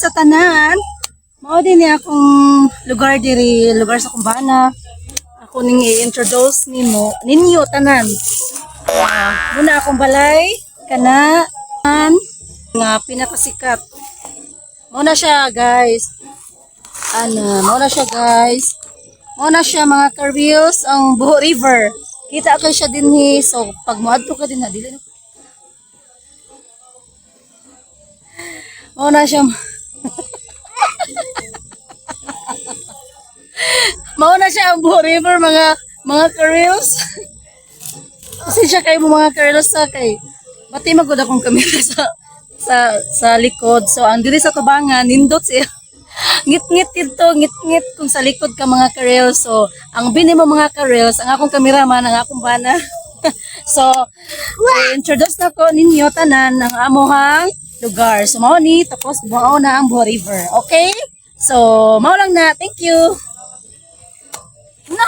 sa tanan. Mao din ni akong lugar diri, lugar sa kumbana. Ako ning i-introduce ninyo tanan. Muna akong balay kana nga pinakasikat. Mao na siya, guys. Mao na siya, guys. Mao na siya mga ka-reels ang Buho River. Kita ka siya dinhi. So pag moadto ka din na dili na. Mao na siya. Mao na siya ang Buho River mga ka-reels. Kasi siya kay mga ka-reels sa kay bati magud akong kamera sa likod. So ang diri sa tubangan nindot siya. Ngit-ngit dito, ngit-ngit kung sa likod ka mga ka-reels. So ang bini mo mga ka-reels, ang akong kameraman, ang akong bana. So introduce na ko ninyo tanan ng amuhang lugar. So mao ni tapos mao na ang Buho River. Okay? So mao lang na. Thank you. Na.